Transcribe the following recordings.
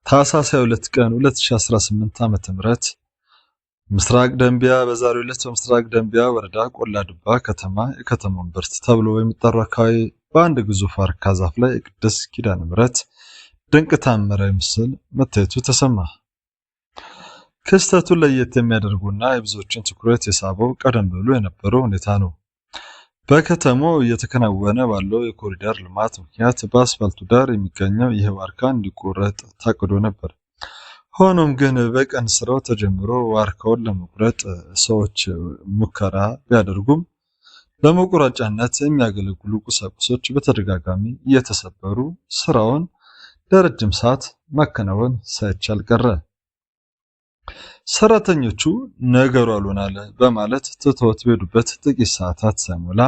ታኅሳስ 22 ቀን 2018 ዓ.ም ምስራቅ ደንቢያ በዛሬው ዕለት በምስራቅ ደንቢያ ወረዳ ቆላ ድባ ከተማ የከተማው እምብርት ተብሎ በሚጠራው አካባቢ በአንድ ግዙፍ ዋርካ ዛፍ ላይ የቅድስት ኪዳነ ምሕረት ድንቅ ተአምራዊ ምስል መታየቱ ተሰማ። ክስተቱን ለየት የሚያደርጉና የብዙዎችን ትኩረት የሳበው ቀደም ብሎ የነበረው ሁኔታ ነው። በከተማው እየተከናወነ ባለው የኮሪደር ልማት ምክንያት በአስፋልቱ ዳር የሚገኘው ይህ ዋርካ እንዲቆረጥ ታቅዶ ነበር። ሆኖም ግን በቀን ስራው ተጀምሮ ዋርካውን ለመቁረጥ ሰዎች ሙከራ ቢያደርጉም ለመቁረጫነት የሚያገለግሉ ቁሳቁሶች በተደጋጋሚ እየተሰበሩ ስራውን ለረጅም ሰዓት ማከናወን ሳይቻል ቀረ። ሰራተኞቹ ነገሩ አልሆናለ በማለት ትተውት በሄዱበት ጥቂት ሰዓታት ሳይሞላ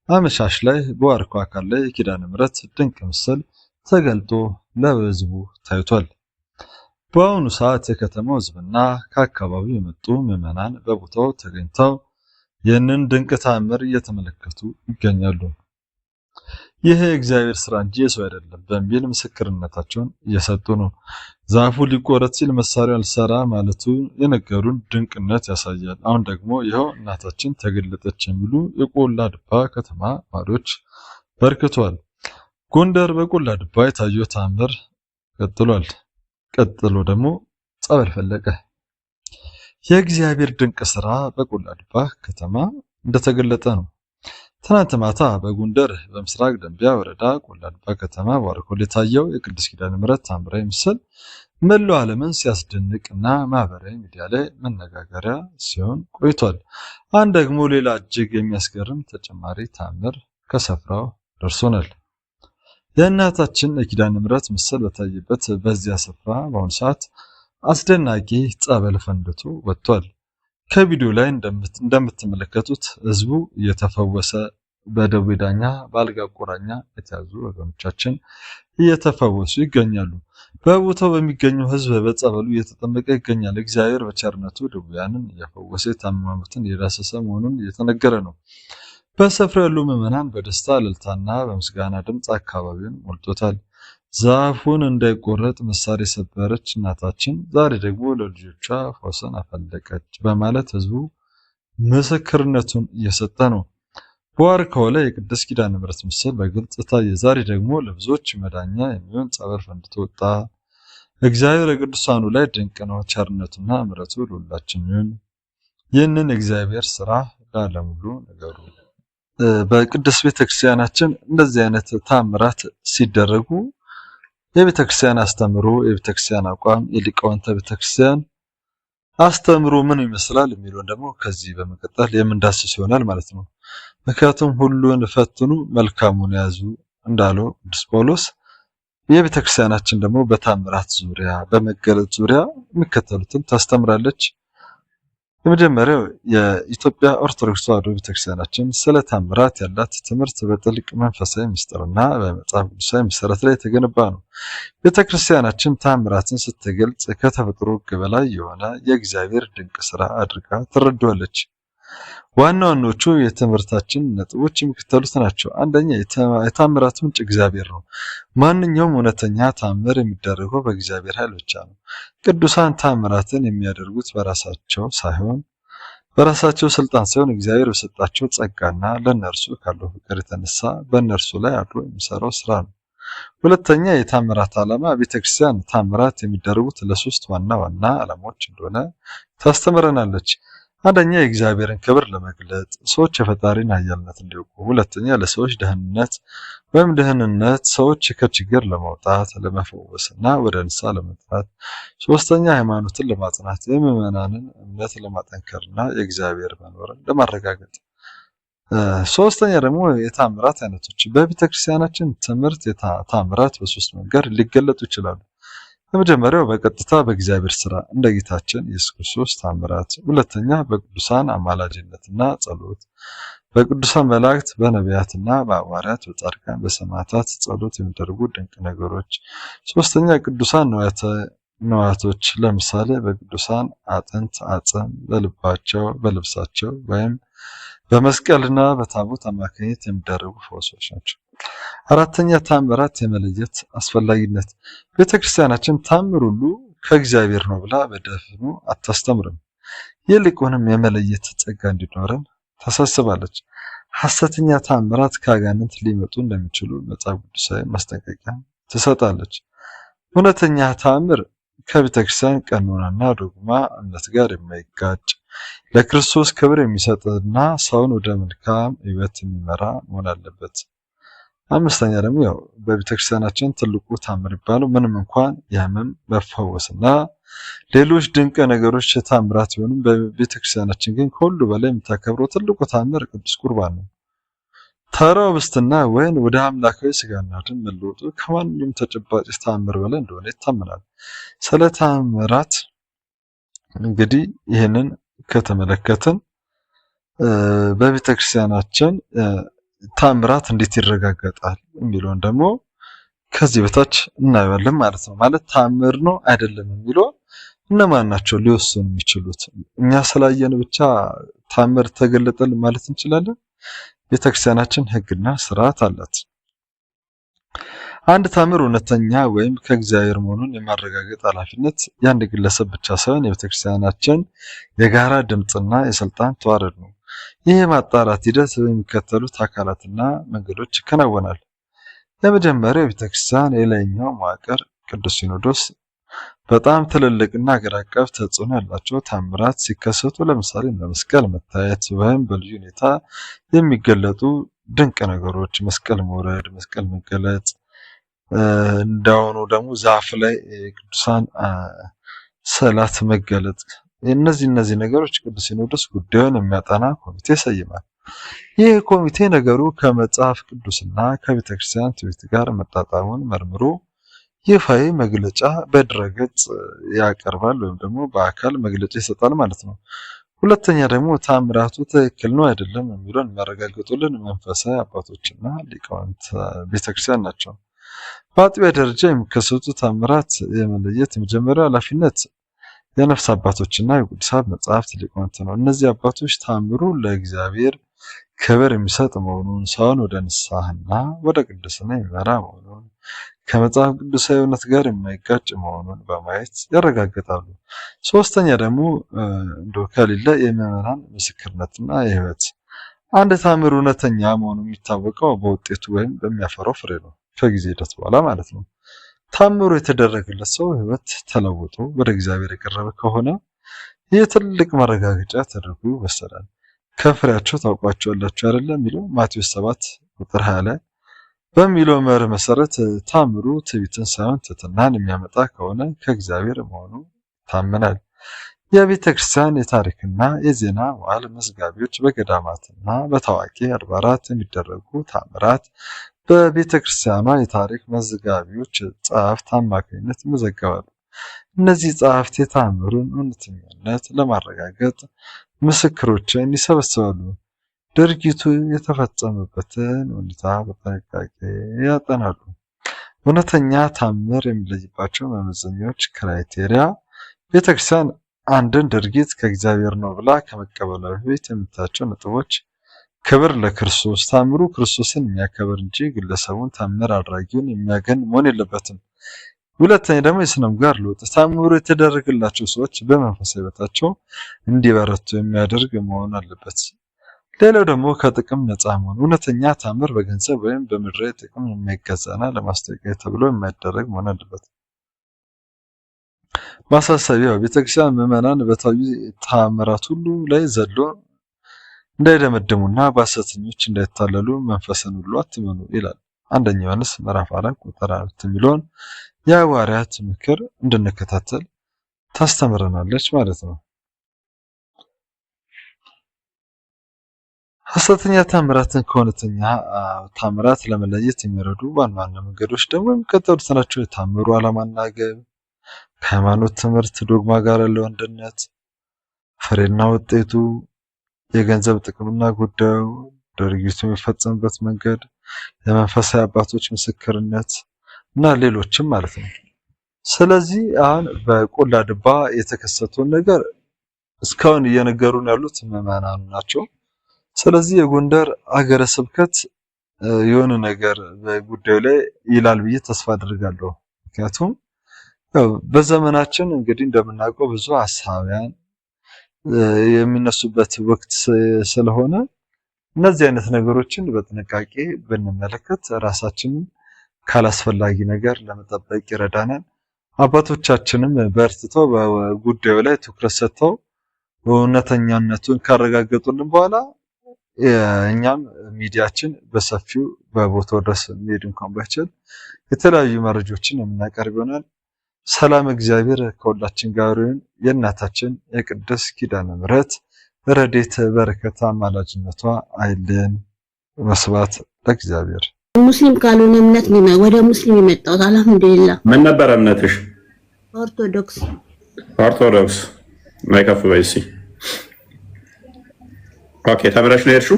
አመሻሽ ላይ በዋርካው አካል ላይ የኪዳነ ምሕረት ድንቅ ምስል ተገልጦ ለሕዝቡ ታይቷል። በአሁኑ ሰዓት የከተማው ሕዝብና ከአካባቢው የመጡ ምዕመናን በቦታው ተገኝተው ይህንን ድንቅ ተአምር እየተመለከቱ ይገኛሉ። ይህ የእግዚአብሔር ስራ እንጂ የሰው አይደለም በሚል ምስክርነታቸውን እየሰጡ ነው። ዛፉ ሊቆረጥ ሲል መሳሪያ አልሰራ ማለቱ የነገሩን ድንቅነት ያሳያል። አሁን ደግሞ ይኸው እናታችን ተገለጠች የሚሉ የቆላ ድባ ከተማ ነዋሪዎች በርክቷል። ጎንደር በቆላ ድባ የታየው ተአምር ቀጥሏል። ቀጥሎ ደግሞ ጸበል ፈለቀ። የእግዚአብሔር ድንቅ ስራ በቆላ ድባ ከተማ እንደተገለጠ ነው። ትናንት ማታ በጎንደር በምስራቅ ደንቢያ ወረዳ ቆላ ድባ ከተማ በዋርካው ላይ የታየው የቅድስት ኪዳነ ምሕረት ተአምራዊ ምስል መላው ዓለምን ሲያስደንቅና ማህበራዊ ሚዲያ ላይ መነጋገሪያ ሲሆን ቆይቷል። አንድ ደግሞ ሌላ እጅግ የሚያስገርም ተጨማሪ ተአምር ከስፍራው ደርሶናል። የእናታችን የኪዳነ ምሕረት ምስል በታየበት በዚያ ስፍራ በአሁኑ ሰዓት አስደናቂ ጸበል ፈንድቶ ወጥቷል። ከቪዲዮ ላይ እንደምትመለከቱት ህዝቡ እየተፈወሰ በደዌ ዳኛ በአልጋ ቁራኛ የተያዙ ወገኖቻችን እየተፈወሱ ይገኛሉ። በቦታው በሚገኘው ህዝብ በጸበሉ እየተጠመቀ ይገኛል። እግዚአብሔር በቸርነቱ ድውያንን እየፈወሰ የታመሙትን እየዳሰሰ መሆኑን እየተነገረ ነው። በስፍራው ያሉ ምዕመናን በደስታ እልልታና በምስጋና ድምፅ አካባቢውን ሞልቶታል። ዛፉን እንዳይቆረጥ መሳሪያ የሰበረች እናታችን ዛሬ ደግሞ ለልጆቿ ፈውስን አፈለቀች በማለት ህዝቡ ምስክርነቱን እየሰጠ ነው። በዋርካው ላይ የቅድስት ኪዳነ ምሕረት ምስል በግልጽ ታየ። ዛሬ ደግሞ ለብዙዎች መዳኛ የሚሆን ጸበል ፈንድቶ ወጣ። እግዚአብሔር የቅዱሳኑ ላይ ድንቅ ነው። ቸርነቱና ምሕረቱ ለሁላችን ይሁን። ይህንን እግዚአብሔር ስራ ለዓለም ሁሉ ንገሩ። በቅድስት ቤተክርስቲያናችን እንደዚህ አይነት ተአምራት ሲደረጉ የቤተክርስቲያን አስተምሮ፣ የቤተክርስቲያን አቋም፣ የሊቃውንተ ቤተክርስቲያን አስተምሮ ምን ይመስላል የሚለውን ደግሞ ከዚህ በመቀጠል የምንዳስስ ይሆናል ማለት ነው። ምክንያቱም ሁሉን ፈትኑ መልካሙን ያዙ እንዳለው ቅዱስ ጳውሎስ የቤተክርስቲያናችን ደግሞ በተአምራት ዙሪያ በመገለጥ ዙሪያ የሚከተሉትን ታስተምራለች። የመጀመሪያው የኢትዮጵያ ኦርቶዶክስ ተዋሕዶ ቤተክርስቲያናችን ስለ ተአምራት ያላት ትምህርት በጥልቅ መንፈሳዊ ምስጢርና በመጽሐፍ ቅዱሳዊ መሰረት ላይ የተገነባ ነው። ቤተክርስቲያናችን ተአምራትን ስትገልጽ ከተፈጥሮ ሕግ በላይ የሆነ የእግዚአብሔር ድንቅ ስራ አድርጋ ትረዳዋለች። ዋና ዋናዎቹ የትምህርታችን ነጥቦች የሚከተሉት ናቸው። አንደኛ፣ የተአምራት ምንጭ እግዚአብሔር ነው። ማንኛውም እውነተኛ ተአምር የሚደረገው በእግዚአብሔር ኃይል ብቻ ነው። ቅዱሳን ተአምራትን የሚያደርጉት በራሳቸው ስልጣን ሳይሆን እግዚአብሔር በሰጣቸው ጸጋና ለእነርሱ ካለው ፍቅር የተነሳ በእነርሱ ላይ አድሮ የሚሰራው ስራ ነው። ሁለተኛ፣ የተአምራት ዓላማ ቤተክርስቲያን ተአምራት የሚደረጉት ለሶስት ዋና ዋና ዓላማዎች እንደሆነ ታስተምረናለች። አንደኛ፣ የእግዚአብሔርን ክብር ለመግለጥ ሰዎች የፈጣሪን ኃያልነት እንዲያውቁ። ሁለተኛ፣ ለሰዎች ደህንነት ሰዎች ከችግር ለማውጣት ለመፈወስና ወደ ንስሐ ለመጥራት። ሶስተኛ፣ ሃይማኖትን ለማጽናት የምዕመናንን እምነት ለማጠንከርና የእግዚአብሔር መኖርን ለማረጋገጥ። ሶስተኛ ደግሞ የተአምራት አይነቶች። በቤተክርስቲያናችን ትምህርት ተአምራት በሶስት መንገድ ሊገለጡ ይችላሉ። የመጀመሪያው በቀጥታ በእግዚአብሔር ስራ እንደ ጌታችን ኢየሱስ ክርስቶስ ተአምራት። ሁለተኛ፣ በቅዱሳን አማላጅነትና ጸሎት፣ በቅዱሳን መላእክት፣ በነቢያትና በሐዋርያት፣ በጻድቃን፣ በሰማዕታት ጸሎት የሚደረጉ ድንቅ ነገሮች። ሶስተኛ፣ ቅዱሳን ነዋያቶች ለምሳሌ በቅዱሳን አጥንት አጽም፣ በልብሳቸው ወይም በመስቀልና በታቦት አማካኝነት የሚደረጉ ፈውሶች ናቸው። አራተኛ ታምራት የመለየት አስፈላጊነት። ቤተክርስቲያናችን ታምር ሁሉ ከእግዚአብሔር ነው ብላ በደፍኑ አታስተምርም። ይልቁንም የመለየት ጸጋ እንዲኖረን ታሳስባለች። ሐሰተኛ ታምራት ከአጋንንት ሊመጡ እንደሚችሉ መጽሐፍ ቅዱሳዊ ማስጠንቀቂያ ትሰጣለች። እውነተኛ ታምር ከቤተክርስቲያን ቀኖናና ዶግማ እምነት ጋር የማይጋጭ ለክርስቶስ ክብር የሚሰጥና ሰውን ወደ መልካም ሕይወት የሚመራ መሆን አለበት። አምስተኛ ደግሞ ያው በቤተክርስቲያናችን ትልቁ ታምር የሚባለው ምንም እንኳን የሕመም መፈወስና ሌሎች ድንቅ ነገሮች ታምራት ቢሆኑም በቤተክርስቲያናችን ግን ከሁሉ በላይ የምታከብረው ትልቁ ታምር ቅዱስ ቁርባን ነው። ተራው ህብስትና ወይን ወደ አምላካዊ ሥጋና ደም መለወጡ ከማንኛውም ተጨባጭ ታምር በላይ እንደሆነ ይታመናል። ስለ ታምራት እንግዲህ ይህንን ከተመለከትን በቤተክርስቲያናችን ታምራት እንዴት ይረጋገጣል የሚለውን ደግሞ ከዚህ በታች እናየዋለን ማለት ነው። ማለት ታምር ነው አይደለም የሚለው እነማን ናቸው ሊወስኑ የሚችሉት? እኛ ስላየን ብቻ ታምር ተገለጠልን ማለት እንችላለን? ቤተክርስቲያናችን ሕግና ስርዓት አላት። አንድ ታምር እውነተኛ ወይም ከእግዚአብሔር መሆኑን የማረጋገጥ ኃላፊነት የአንድ ግለሰብ ብቻ ሳይሆን የቤተክርስቲያናችን የጋራ ድምፅና የስልጣን ተዋረድ ነው። ይህ የማጣራት ሂደት በሚከተሉት አካላትና መንገዶች ይከናወናል። የመጀመሪያው የቤተክርስቲያን የላይኛው መዋቅር ቅዱስ ሲኖዶስ በጣም ትልልቅና አገር አቀፍ ተጽዕኖ ያላቸው ታምራት ሲከሰቱ ለምሳሌ እንደ መስቀል መታየት ወይም በልዩ ሁኔታ የሚገለጡ ድንቅ ነገሮች፣ መስቀል መውረድ፣ መስቀል መገለጥ፣ እንዳሁኑ ደግሞ ዛፍ ላይ ቅዱሳን ስዕላት መገለጥ፣ እነዚህ ነገሮች ቅዱስ ሲኖዶስ ጉዳዩን የሚያጠና ኮሚቴ ይሰይማል። ይህ ኮሚቴ ነገሩ ከመጽሐፍ ቅዱስና ከቤተክርስቲያን ትውፊት ጋር መጣጣሙን መርምሮ ይፋዊ መግለጫ በድረገጽ ያቀርባል ወይም ደግሞ በአካል መግለጫ ይሰጣል ማለት ነው። ሁለተኛ ደግሞ ታምራቱ ትክክል ነው አይደለም የሚለውን የሚያረጋግጡልን መንፈሳዊ አባቶችና ሊቃውንት ቤተክርስቲያን ናቸው። በአጥቢያ ደረጃ የሚከሰቱ ታምራት የመለየት የመጀመሪያው ኃላፊነት የነፍስ አባቶችና የቅዱሳት መጻሕፍት ሊቃውንት ነው። እነዚህ አባቶች ታምሩ ለእግዚአብሔር ክብር የሚሰጥ መሆኑን፣ ሰውን ወደ ንስሐና ወደ ቅድስና የሚመራ መሆኑን፣ ከመጽሐፍ ቅዱሳዊ እውነት ጋር የማይጋጭ መሆኑን በማየት ያረጋግጣሉ። ሶስተኛ ደግሞ እንደው ከሌለ የምዕመናን ምስክርነትና የሕይወት አንድ ታምር እውነተኛ መሆኑ የሚታወቀው በውጤቱ ወይም በሚያፈራው ፍሬ ነው፣ ከጊዜ ሂደት በኋላ ማለት ነው። ታምሩ የተደረገለት ሰው ሕይወት ተለውጦ ወደ እግዚአብሔር የቀረበ ከሆነ ይህ ትልቅ ማረጋገጫ ተደርጎ ይወሰዳል። ከፍሬያቸው ታውቋቸዋላችሁ አይደለ የሚለው ማቴዎስ 7 ቁጥር 20 ላይ በሚለው መርህ መሰረት ታምሩ ትዕቢትን ሳይሆን ትሕትናን የሚያመጣ ከሆነ ከእግዚአብሔር መሆኑ ይታመናል። የቤተ ክርስቲያን የታሪክና የዜና መዋዕል መዝጋቢዎች በገዳማትና በታዋቂ አድባራት የሚደረጉ ታምራት በቤተ ክርስቲያኗ የታሪክ መዝጋቢዎች ጸሐፍት አማካኝነት ይመዘገባሉ። እነዚህ ጸሐፍት የታምሩን እውነተኛነት ለማረጋገጥ ምስክሮችን ይሰበስባሉ። ድርጊቱ የተፈጸመበትን ሁኔታ በጥንቃቄ ያጠናሉ። እውነተኛ ታምር የሚለይባቸው መመዘኛዎች ክራይቴሪያ ቤተክርስቲያን አንድን ድርጊት ከእግዚአብሔር ነው ብላ ከመቀበሏ በፊት የምታያቸው ነጥቦች ክብር ለክርስቶስ፣ ታምሩ ክርስቶስን የሚያከብር እንጂ ግለሰቡን ታምር አድራጊውን የሚያገን መሆን የለበትም። ሁለተኛ ደግሞ የሥነ ምግባር ለውጥ፣ ታምሩ የተደረገላቸው ሰዎች በመንፈሳዊ ሕይወታቸው እንዲበረቱ የሚያደርግ መሆን አለበት። ሌላው ደግሞ ከጥቅም ነፃ መሆን፣ እውነተኛ ታምር በገንዘብ ወይም በምድራዊ ጥቅም የማይገዛና ለማስታወቂያ ተብሎ የማይደረግ መሆን አለበት። ማሳሰቢያው ቤተክርስቲያን ምዕመናን በታዩ ታምራት ሁሉ ላይ ዘሎ እንዳይደመድሙና በሐሰተኞች እንዳይታለሉ መንፈስን ሁሉ አትመኑ ይላል። አንደኛ ዮሐንስ ምዕራፍ 4 ቁጥር 4 የሚለውን የሐዋርያት ምክር እንድንከታተል ታስተምረናለች ማለት ነው። ሐሰተኛ ታምራትን ከእውነተኛ ታምራት ለመለየት የሚረዱ ዋና ዋና መንገዶች ደግሞ የሚከተሉት ናቸው። የታምሩ ዓላማና ግብ፣ ከሃይማኖት ትምህርት ዶግማ ጋር ያለው አንድነት፣ ፍሬና ውጤቱ፣ የገንዘብ ጥቅምና ጉዳዩ፣ ድርጊቱ የሚፈጸምበት መንገድ፣ የመንፈሳዊ አባቶች ምስክርነት እና ሌሎችም ማለት ነው። ስለዚህ አሁን በቆላ ድባ የተከሰተውን ነገር እስካሁን እየነገሩን ያሉት ምዕመናኑ ናቸው። ስለዚህ የጎንደር ሀገረ ስብከት የሆነ ነገር በጉዳዩ ላይ ይላል ብዬ ተስፋ አድርጋለሁ። ምክንያቱም ያው በዘመናችን እንግዲህ እንደምናውቀው ብዙ ሐሳቢያን የሚነሱበት ወቅት ስለሆነ እነዚህ አይነት ነገሮችን በጥንቃቄ ብንመለከት ራሳችንን ካላስፈላጊ ነገር ለመጠበቅ ይረዳናል። አባቶቻችንም በርትተው በጉዳዩ ላይ ትኩረት ሰጥተው እውነተኛነቱን ካረጋገጡልን በኋላ እኛም ሚዲያችን በሰፊው በቦታው ድረስ መሄድ እንኳን ባይችል የተለያዩ መረጃዎችን የምናቀርብ ይሆናል። ሰላም እግዚአብሔር ከሁላችን ጋር ይሁን። የእናታችን የቅድስት ኪዳነ ምሕረት ረድኤት በረከት አማላጅነቷ አይለየን። ወስብሐት ለእግዚአብሔር። ሙስሊም ካልሆነ እምነት ነው ወደ ሙስሊም የመጣሁት። አልሐምዱሊላህ። ምን ነበር እምነትሽ? ኦርቶዶክስ። ኦርቶዶክስ ማይከፍ በይሲ። ኦኬ ተምረሽ ነው የሄድሽው?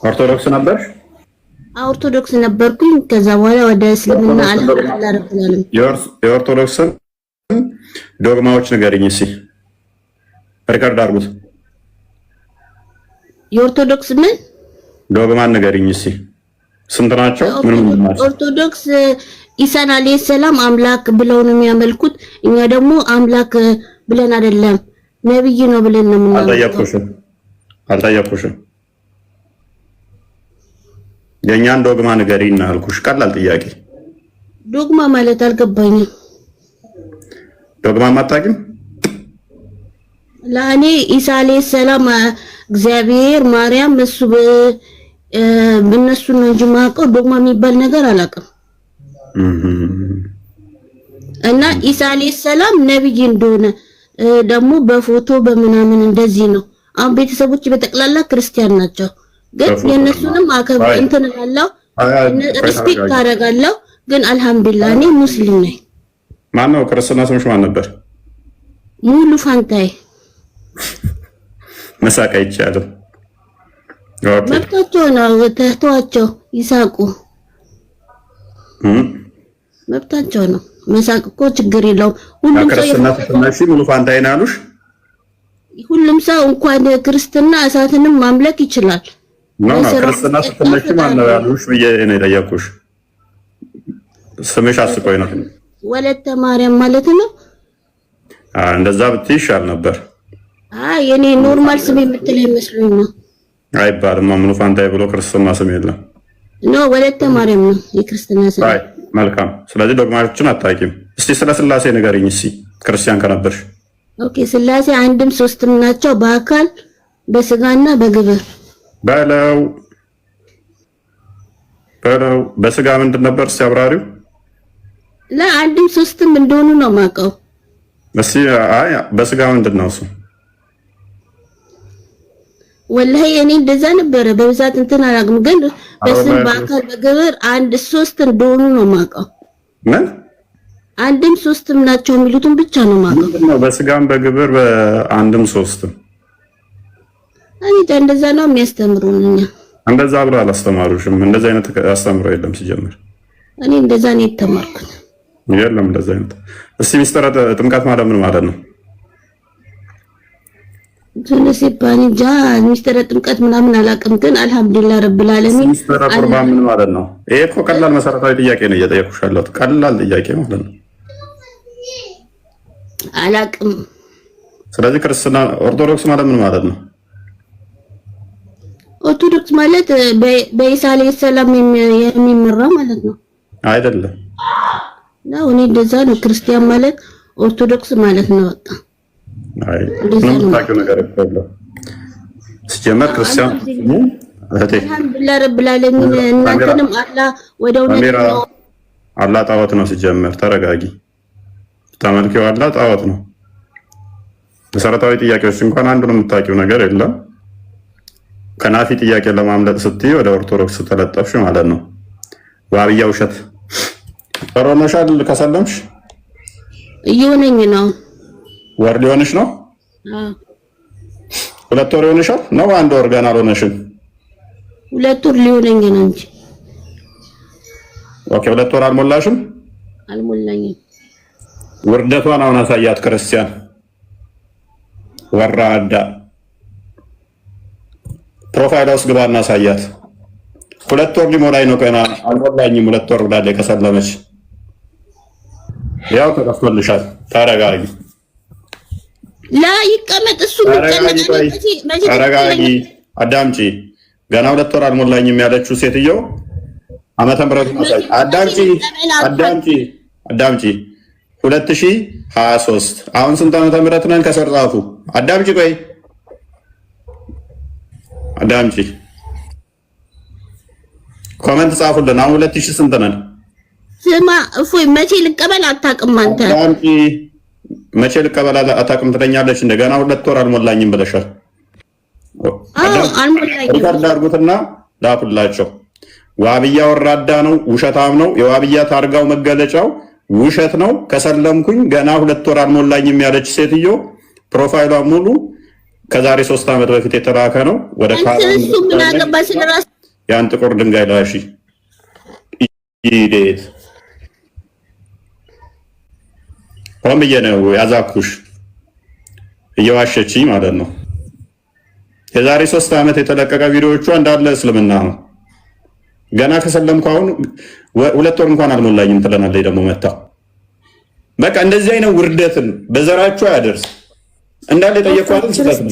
ኦርቶዶክስ ነበርሽ? ኦርቶዶክስ ነበርኩኝ። ከዛ በኋላ ወደ እስልምና አልሐምዱሊላህ ረብል ዓለሚን። የኦርቶዶክስን ዶግማዎች ንገሪኝ እስኪ፣ ሪከርድ አድርጉት። የኦርቶዶክስ ምን ዶግማን ንገሪኝ እስኪ፣ ስንት ናቸው? ምንም ናቸው? ኦርቶዶክስ ኢሳን አለይሂ ሰላም አምላክ ብለው ነው የሚያመልኩት። እኛ ደግሞ አምላክ ብለን አይደለም ነብይ ነው ብለን ነው የምናመልከው። አልጠየኩሽም። የእኛን ዶግማ ንገሪና አልኩሽ። ቀላል ጥያቄ። ዶግማ ማለት አልገባኝም። ዶግማ አታውቂም? ለእኔ ኢሳ አለይሂ ሰላም እግዚአብሔር ማርያም እሱ በእነሱ ነው እንጂ የማውቀው ዶግማ የሚባል ነገር አላውቅም። እና ኢሳ አለይሂ ሰላም ነብይ እንደሆነ ደግሞ በፎቶ በምናምን እንደዚህ ነው። አሁን ቤተሰቦች በጠቅላላ ክርስቲያን ናቸው፣ ግን የነሱንም አከብር እንትን እላለሁ፣ ሪስፔክት አደርጋለሁ። ግን አልሐምዱሊላህ እኔ ሙስሊም ነኝ። ማን ነው ክርስትና ስምሽ ማን ነበር? ሙሉ ፋንታይ። መሳቅ አይቻልም። ኦኬ መብታቸው ነው፣ ተህቷቸው ይሳቁ፣ መብታቸው ነው። መሳቅ እኮ ችግር የለውም። ሁሉም ሰው ክርስትና ሙሉ ፋንታይ ነው ያሉሽ? ሁሉም ሰው እንኳን ክርስትና እሳትንም ማምለክ ይችላል። ነው ክርስትና ስትነሺ ማን ነው ያሉሽ ብዬ ነው የጠየኩሽ። ስምሽ አስቆይ ነው። ወለተ ማርያም ማለት ነው። እንደዛ ብትይ ይሻል ነበር። የኔ ኖርማል ስም የምትለኝ መስሎኝ ነው። አይባልም። ሙሉ ፋንታይ ብሎ ክርስትና ስም የለም። ነው ወለተ ማርያም ነው የክርስትና ስም። መልካም። ስለዚህ ዶግማዎችን አታውቂም። እስቲ ስለ ስላሴ ንገሪኝ እስቲ ክርስቲያን ከነበርሽ። ኦኬ ስላሴ አንድም ሶስትም ናቸው፣ በአካል በስጋና በግብር በለው። በስጋ ምንድን ነበር እስቲ አብራሪው? ለአንድም ሶስትም እንደሆኑ ነው የማውቀው። እስቲ በስጋ ምንድን ነው እሱ? ወላሂ እኔ እንደዛ ነበረ በብዛት እንትን አላውቅም፣ ግን በስም በአካል በግብር አንድ ሶስት እንደሆኑ ነው የማውቀው። ምን አንድም ሶስትም ናቸው የሚሉትን ብቻ ነው የማውቀው። ምንድነው በስጋም በግብር በአንድም ሶስትም? እኔ እንደዛ ነው የሚያስተምሩን። እኛ እንደዛ ብሎ አላስተማሩሽም? እንደዛ አይነት አስተምሮ የለም ሲጀምር። እኔ እንደዛ ነው የተማርኩት። የለም እንደዛ አይነት። እስቲ ሚስጥረ ጥምቀት ማለት ምን ማለት ነው? ስለዚህ ባንጃ ሚስጥረ ጥምቀት ምናምን አላውቅም፣ ግን አልሐምዱሊላህ ረብል ዓለሚን። ሚስጥረ ቁርባን ምን ማለት ነው? ይሄ እኮ ቀላል መሰረታዊ ጥያቄ ነው እየጠየኩሽ ያለሁት። ቀላል ጥያቄ ማለት ነው። አላውቅም። ስለዚህ ክርስትና ኦርቶዶክስ ማለት ምን ማለት ነው? ኦርቶዶክስ ማለት በኢሳ አለይሂ ሰላም የሚመራ ማለት ነው። አይደለም ነው። እኔ እንደዛ ነው። ክርስቲያን ማለት ኦርቶዶክስ ማለት ነው። በቃ አይ ምንም ታውቂው ነገር የለም። ሲጀመር ክርስቲያን እህቴ አልሐምዱሊላህ ረብል ዓለሚን። እናንተንም አላህ ወደ እውነት ነው። አላህ ጣዖት ነው ሲጀመር። ተረጋጊ። ተመልኪው አላህ ጣዖት ነው። መሰረታዊ ጥያቄዎች እንኳን አንዱን የምታውቂው ነገር የለም። ከናፊ ጥያቄ ለማምለጥ ስትይ ወደ ኦርቶዶክስ ተለጠፍሽ ማለት ነው። ዋብያ ውሸት ተሮነሻል። ከሰለምሽ እየሆነኝ ነው። ወር ሊሆንሽ ነው? 2 ወር ሊሆንሻል ነው? 1 ወር ገና አልሆነሽም? 2 ወር ሊሆነኝ ነው እንጂ። ኦኬ 2 ወር አልሞላሽም? አልሞላኝም። ውርደቷን አሁን አሳያት ክርስቲያን ወራዳ። ፕሮፋይሏ ውስጥ ግባና አሳያት። 2 ወር ሊሞላኝ ነው ገና አልሞላኝም። 2 ወር ብላለች ከሰለመች። ያው ተከፍቶልሻል። ተረጋጊ ላይ ይቀመጥ እሱ ተረጋጊ። አዳምጪ። ገና 2 ወር አልሞላኝም ያለችው ሴትዮ ዓመተ ምህረቱን አሳይ። አዳምጪ 2023 አሁን ስንት ዓመተ ምህረት ነን? ከሰርጣፉ አዳምጪ። ቆይ አዳምጪ። ኮሜንት ጻፉልን። አሁን 2000 ስንት ነን? ስማ እፎይ፣ መቼ ልቀበል አታውቅም አንተ። አዳምጪ። መቼ ልቀበል አታውቅም ትለኛለች። እንደገና 2 ወር አልሞላኝም ብለሻል። አልሞላኝም። ሪካርድ አድርጉትና ላኩላቸው። ዋብያ ወራዳ ነው፣ ውሸታም ነው። የዋብያ ታርጋው መገለጫው ውሸት ነው። ከሰለምኩኝ ገና 2 ወር አልሞላኝም ያለች ሴትዮ ፕሮፋይሏ ሙሉ ከዛሬ 3 ዓመት በፊት የተላከ ነው። ወደ እሱ ምን አገባ ስለራስ ያን ጥቁር ድንጋይ ላሺ ኢዴት ወምዬ ነው ያዛኩሽ እየዋሸች ማለት ነው። የዛሬ 3 ዓመት የተለቀቀ ቪዲዮዎቿ እንዳለ እስልምና ነው። ገና ከሰለምኩ አሁን 2 ወር እንኳን አልሞላኝም ትለናለች። ደግሞ መታ በቃ እንደዚህ አይነት ውርደትን በዘራችሁ አያደርስ እንዳለ የጠየኳትን ስህተት ነው።